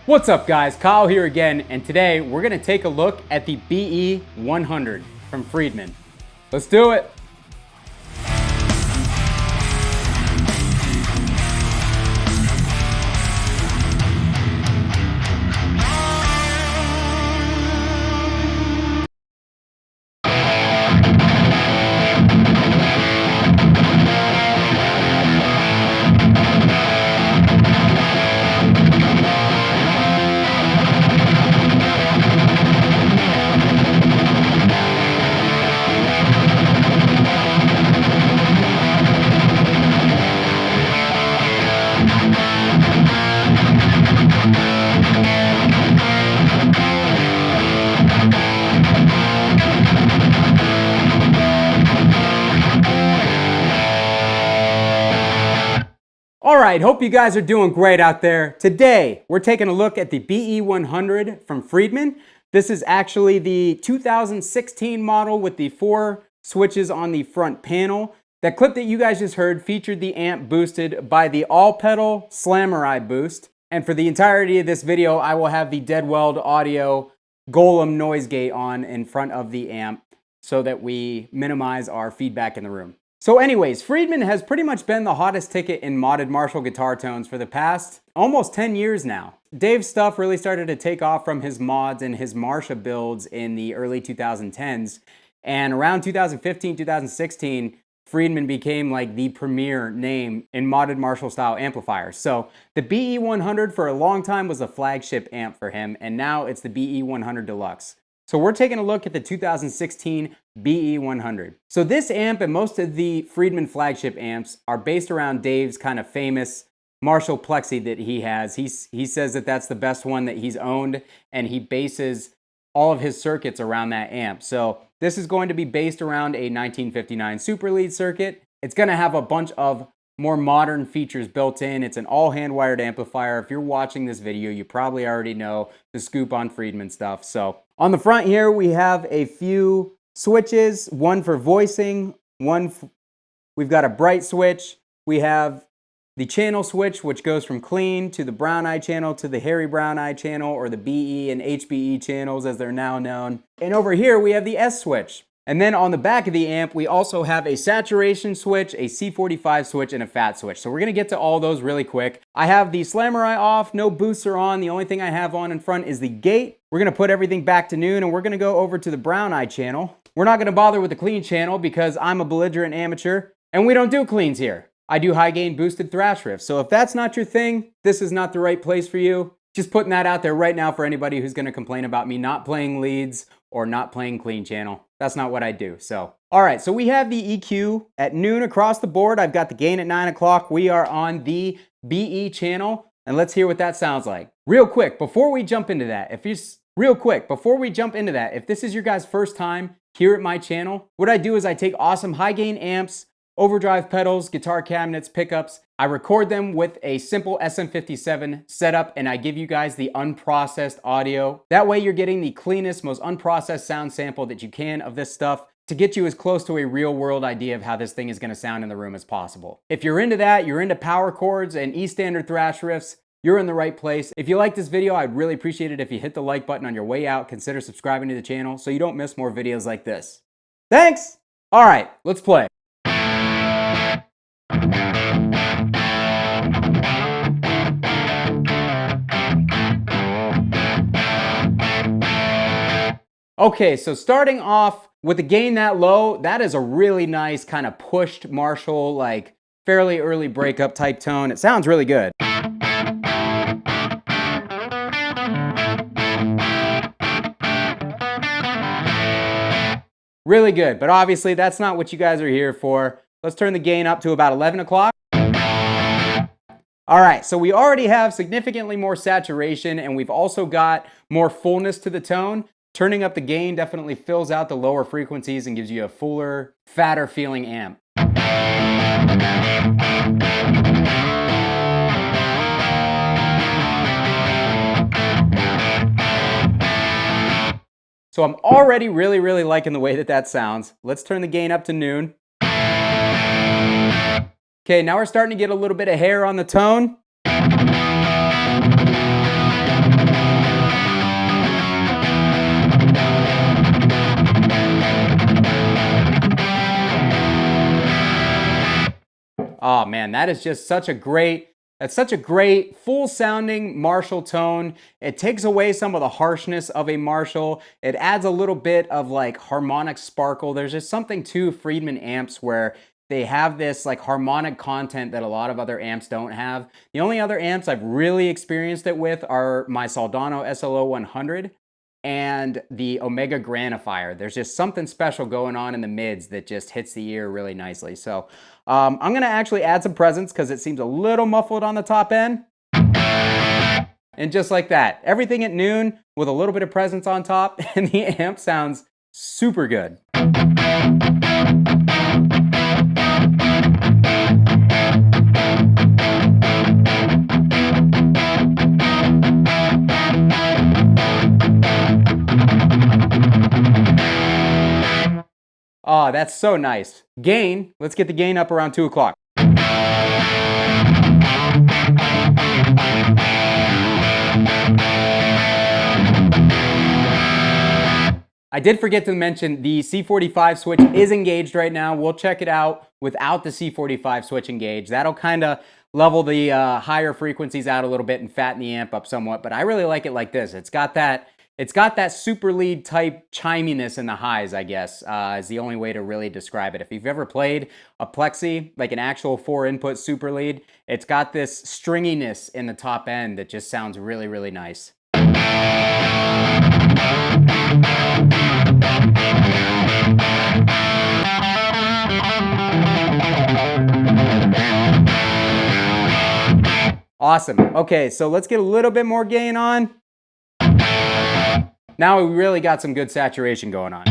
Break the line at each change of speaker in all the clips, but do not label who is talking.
What's up guys, Kyle here again, and today we're gonna take a look at the BE100 from Friedman. Let's do it. Alright, hope you guys are doing great out there. Today, we're taking a look at the BE100 from Friedman. This is actually the 2016 model with the 4 switches on the front panel. That clip that you guys just heard featured the amp boosted by the all-pedal Samurai boost. And for the entirety of this video, I will have the Deadweald audio Golem noise gate on in front of the amp so that we minimize our feedback in the room. So anyways, Friedman has pretty much been the hottest ticket in modded Marshall guitar tones for the past almost 10 years now. Dave's stuff really started to take off from his mods and his Marshall builds in the early 2010s. And around 2015, 2016, Friedman became like the premier name in modded Marshall style amplifiers. So the BE100 for a long time was a flagship amp for him, and now it's the BE100 Deluxe. So we're taking a look at the 2016 BE100. So this amp and most of the Friedman flagship amps are based around Dave's kind of famous Marshall Plexi that he has. He says that that's the best one that he's owned, and he bases all of his circuits around that amp. So this is going to be based around a 1959 Super Lead circuit. It's going to have a bunch of more modern features built in. It's an all hand-wired amplifier. If you're watching this video, you probably already know the scoop on Friedman stuff. So on the front here, we have a few switches, one for voicing, we've got a bright switch. We have the channel switch, which goes from clean to the brown eye channel to the hairy brown eye channel, or the BE and HBE channels as they're now known. And over here, we have the S switch. And then on the back of the amp, we also have a saturation switch, a C45 switch, and a fat switch. So we're gonna get to all those really quick. I have the Samurai off, no boosts are on. The only thing I have on in front is the gate. We're gonna put everything back to noon, and we're gonna go over to the brown eye channel. We're not gonna bother with the clean channel because I'm a belligerent amateur, and we don't do cleans here. I do high gain boosted thrash riffs. So if that's not your thing, this is not the right place for you. Just putting that out there right now for anybody who's gonna complain about me not playing leads or not playing clean channel. That's not what I do. So, all right, so we have the EQ at noon across the board. I've got the gain at 9 o'clock. We are on the BE channel, and let's hear what that sounds like. Real quick, before we jump into that, if this is your guys' first time here at my channel, what I do is I take awesome high gain amps, overdrive pedals, guitar cabinets, pickups. I record them with a simple SM57 setup, and I give you guys the unprocessed audio. That way you're getting the cleanest, most unprocessed sound sample that you can of this stuff to get you as close to a real world idea of how this thing is gonna sound in the room as possible. If you're into that, you're into power chords and E standard thrash riffs, you're in the right place. If you like this video, I'd really appreciate it if you hit the like button on your way out. Consider subscribing to the channel so you don't miss more videos like this. Thanks! All right, let's play. Okay, so starting off with the gain that low, that is a really nice kind of pushed Marshall, like fairly early breakup type tone. It sounds really good. Really good, but obviously that's not what you guys are here for. Let's turn the gain up to about 11 o'clock. All right, so we already have significantly more saturation, and we've also got more fullness to the tone. Turning up the gain definitely fills out the lower frequencies and gives you a fuller, fatter feeling amp. So I'm already really liking the way that sounds. Let's turn the gain up to noon. Okay, now we're starting to get a little bit of hair on the tone. Oh man, that is just such a great, that's such a great full sounding Marshall tone. It takes away some of the harshness of a Marshall. It adds a little bit of like harmonic sparkle. There's just something to Friedman amps where they have this like harmonic content that a lot of other amps don't have. The only other amps I've really experienced it with are my Soldano SLO 100 and the Omega Granifier. There's just something special going on in the mids that just hits the ear really nicely. So I'm gonna actually add some presence because it seems a little muffled on the top end. And just like that, everything at noon with a little bit of presence on top, and the amp sounds super good. Oh, that's so nice. Gain, let's get the gain up around 2 o'clock. I did forget to mention the C45 switch is engaged right now. We'll check it out without the C45 switch engaged. That'll kind of level the higher frequencies out a little bit and fatten the amp up somewhat, but I really like it like this. It's got that super lead type chiminess in the highs, I guess, is the only way to really describe it. If you've ever played a Plexi, like an actual 4-input super lead, it's got this stringiness in the top end that just sounds really, really nice. Awesome. Okay, so let's get a little bit more gain on. Now we really got some good saturation going on.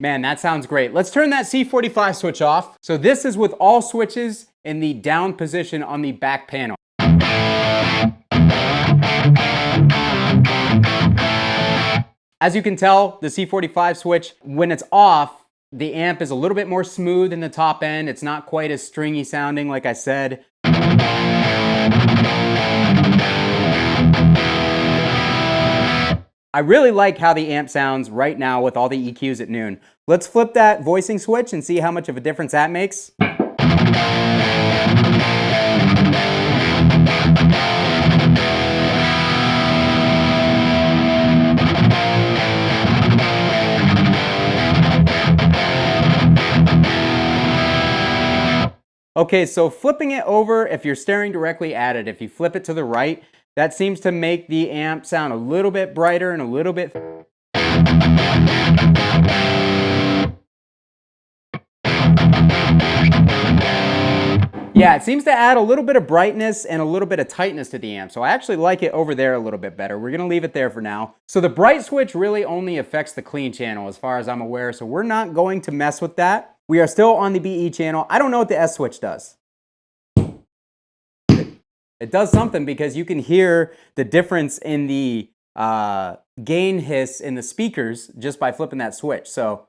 Man, that sounds great. Let's turn that C45 switch off. So this is with all switches in the down position on the back panel. As you can tell, the C45 switch, when it's off, the amp is a little bit more smooth in the top end. It's not quite as stringy sounding, like I said. I really like how the amp sounds right now with all the EQs at noon. Let's flip that voicing switch and see how much of a difference that makes. Okay, so flipping it over, if you're staring directly at it, if you flip it to the right, that seems to make the amp sound a little bit brighter and a little bit... Yeah, it seems to add a little bit of brightness and a little bit of tightness to the amp. So I actually like it over there a little bit better. We're gonna leave it there for now. So the bright switch really only affects the clean channel as far as I'm aware. So we're not going to mess with that. We are still on the BE channel. I don't know what the S switch does. It does something because you can hear the difference in the gain hiss in the speakers just by flipping that switch. So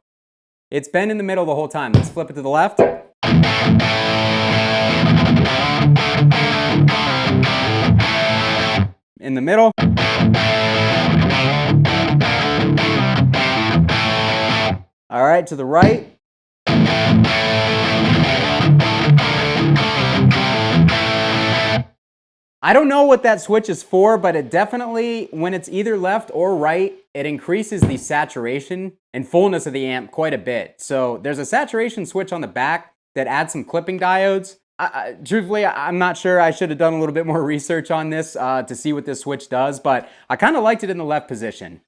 it's been in the middle the whole time. Let's flip it to the left. In the middle. All right, to the right. I don't know what that switch is for, but it definitely, when it's either left or right, it increases the saturation and fullness of the amp quite a bit. So there's a saturation switch on the back that adds some clipping diodes. Truthfully, I'm not sure. I should have done a little bit more research on this to see what this switch does, but I kind of liked it in the left position.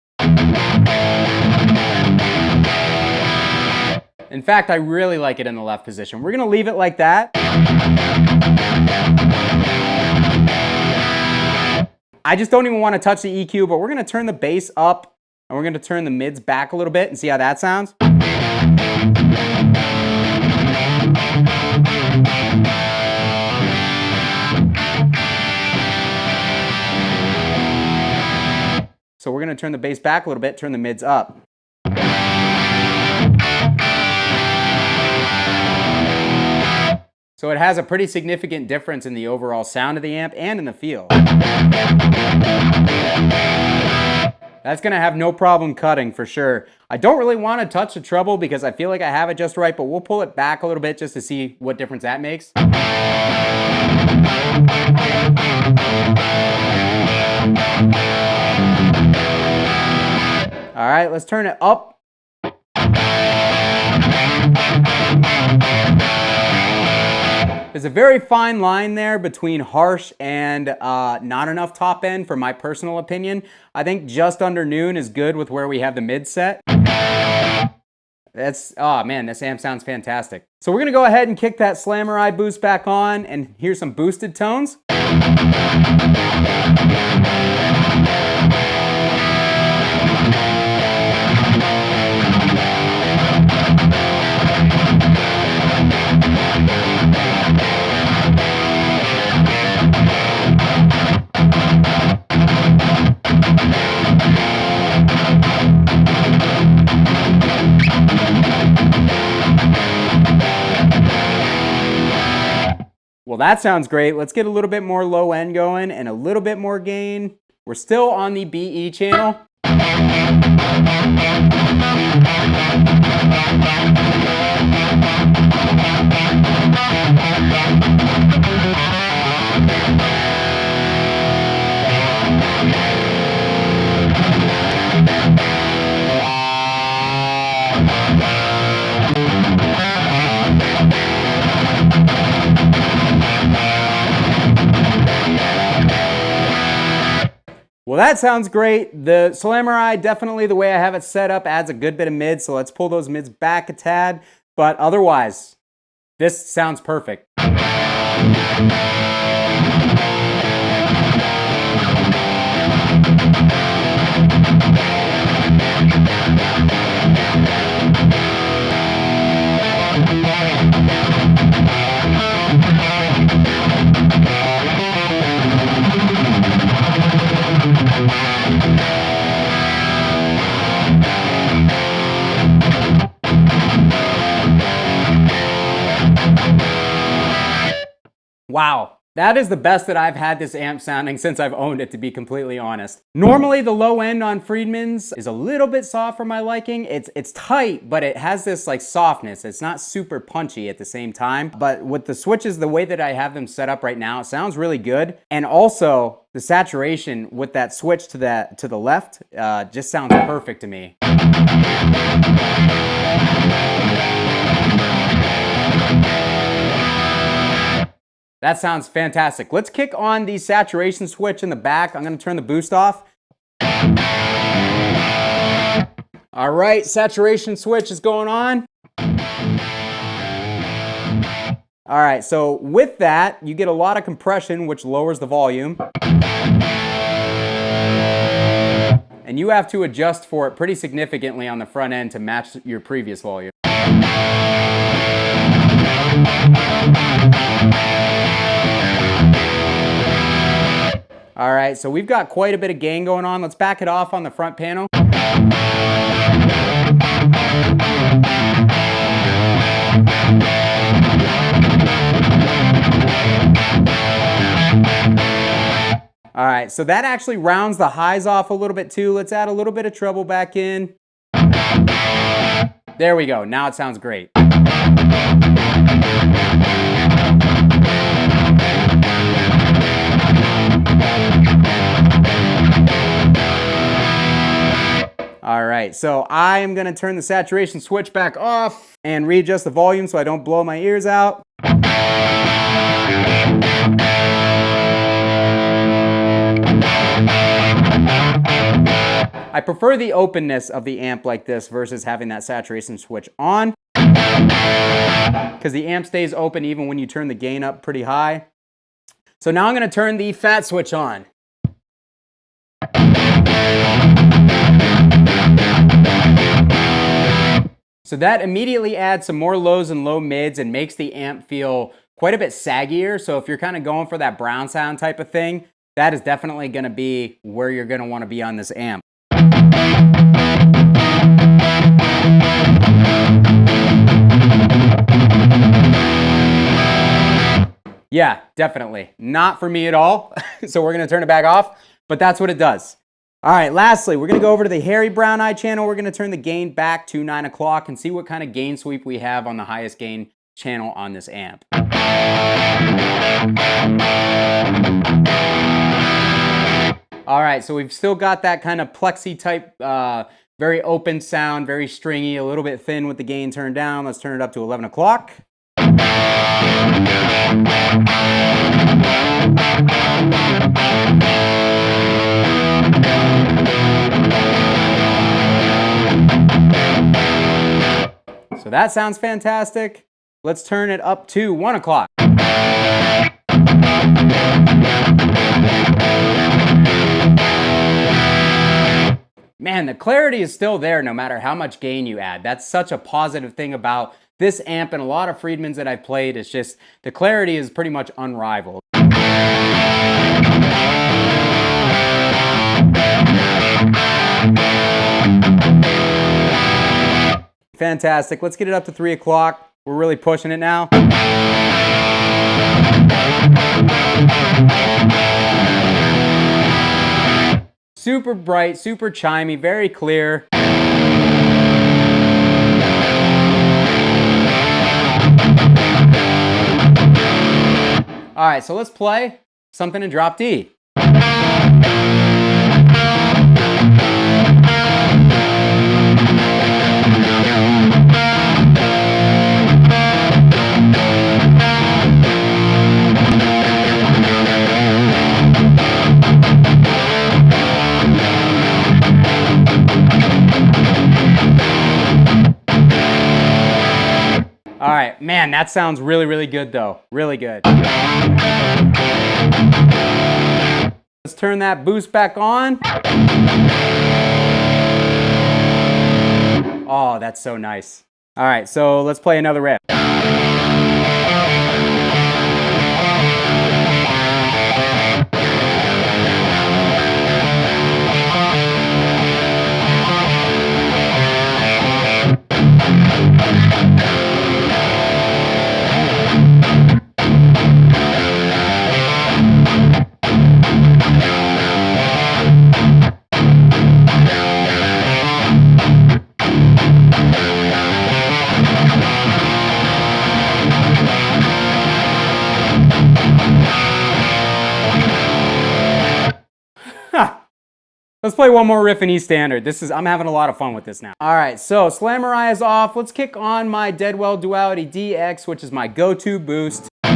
In fact, I really like it in the left position. We're gonna leave it like that. I just don't even want to touch the EQ, but we're gonna turn the bass up and we're gonna turn the mids back a little bit and see how that sounds. So we're gonna turn the bass back a little bit, turn the mids up. So it has a pretty significant difference in the overall sound of the amp and in the feel. That's gonna have no problem cutting for sure. I don't really want to touch the treble because I feel like I have it just right, but we'll pull it back a little bit just to see what difference that makes. All right, let's turn it up. There's a very fine line there between harsh and not enough top end for my personal opinion. I think just under noon is good with where we have the mid set. Oh man, this amp sounds fantastic. So we're gonna go ahead and kick that Samurai boost back on and hear some boosted tones. Well, that sounds great. Let's get a little bit more low end going and a little bit more gain. We're still on the BE channel. Well, that sounds great. The Samurai, definitely the way I have it set up, adds a good bit of mids, so let's pull those mids back a tad. But otherwise, this sounds perfect. Wow, that is the best that I've had this amp sounding since I've owned it, to be completely honest. Normally the low end on Friedman's is a little bit soft for my liking. It's tight, but it has this like softness. It's not super punchy at the same time. But with the switches, the way that I have them set up right now, it sounds really good. And also the saturation with that switch to the left just sounds perfect to me. That sounds fantastic. Let's kick on the saturation switch in the back. I'm gonna turn the boost off. All right, saturation switch is going on. All right, so with that, you get a lot of compression, which lowers the volume. And you have to adjust for it pretty significantly on the front end to match your previous volume. All right, so we've got quite a bit of gain going on. Let's back it off on the front panel. All right, so that actually rounds the highs off a little bit too. Let's add a little bit of treble back in. There we go, now it sounds great. All right, so I am gonna turn the saturation switch back off and readjust the volume so I don't blow my ears out. I prefer the openness of the amp like this versus having that saturation switch on, because the amp stays open even when you turn the gain up pretty high. So now I'm gonna turn the fat switch on. So that immediately adds some more lows and low mids and makes the amp feel quite a bit saggier. So if you're kind of going for that brown sound type of thing, that is definitely going to be where you're going to want to be on this amp. Yeah, definitely. Not for me at all. So we're going to turn it back off, but that's what it does. All right, lastly, we're going to go over to the Hairy Brown Eye channel. We're going to turn the gain back to 9 o'clock and see what kind of gain sweep we have on the highest gain channel on this amp. All right, so we've still got that kind of plexi type, very open sound, very stringy, a little bit thin with the gain turned down. Let's turn it up to 11 o'clock. So that sounds fantastic. Let's turn it up to 1 o'clock. Man, the clarity is still there no matter how much gain you add. That's such a positive thing about this amp and a lot of Friedmans that I've played. It's just the clarity is pretty much unrivaled. Fantastic. Let's get it up to 3 o'clock. We're really pushing it now. Super bright, super chimey, very clear. All right, so let's play something in drop D. All right, man, that sounds really, really good though. Really good. Let's turn that boost back on. Oh, that's so nice. All right, so let's play another riff. Let's play one more riff in E standard. I'm having a lot of fun with this now. All right, so Slammer Eye is off. Let's kick on my Deadweald Duality DX, which is my go-to boost. All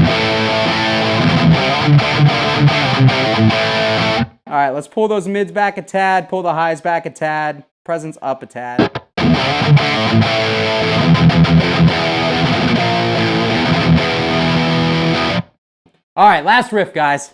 right, let's pull those mids back a tad, pull the highs back a tad, presence up a tad. All right, last riff, guys.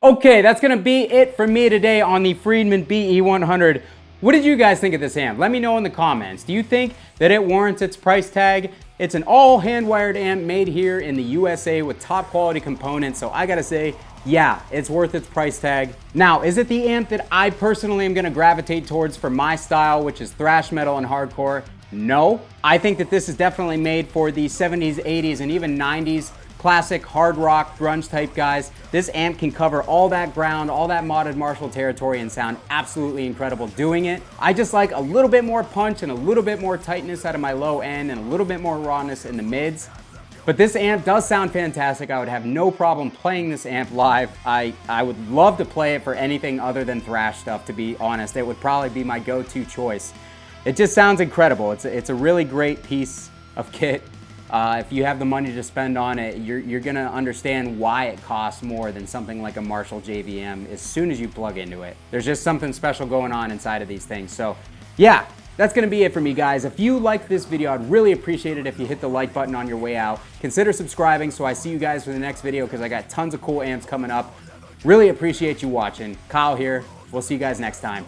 Okay, that's gonna be it for me today on the Friedman BE100. What did you guys think of this amp? Let me know in the comments. Do you think that it warrants its price tag? It's an all hand-wired amp made here in the USA with top quality components, so I gotta say, yeah, it's worth its price tag. Now, is it the amp that I personally am gonna gravitate towards for my style, which is thrash metal and hardcore? No. I think that this is definitely made for the 70s, 80s, and even 90s classic hard rock grunge type guys, this amp can cover all that ground, all that modded Marshall territory, and sound absolutely incredible doing it. I just like a little bit more punch and a little bit more tightness out of my low end and a little bit more rawness in the mids. But this amp does sound fantastic. I would have no problem playing this amp live. I would love to play it for anything other than thrash stuff, to be honest. It would probably be my go-to choice. It just sounds incredible. It's a really great piece of kit. If you have the money to spend on it, you're gonna understand why it costs more than something like a Marshall JVM as soon as you plug into it. There's just something special going on inside of these things. So yeah, that's gonna be it for me, guys. If you liked this video, I'd really appreciate it if you hit the like button on your way out. Consider subscribing so I see you guys for the next video, because I got tons of cool amps coming up. Really appreciate you watching. Kyle here. We'll see you guys next time.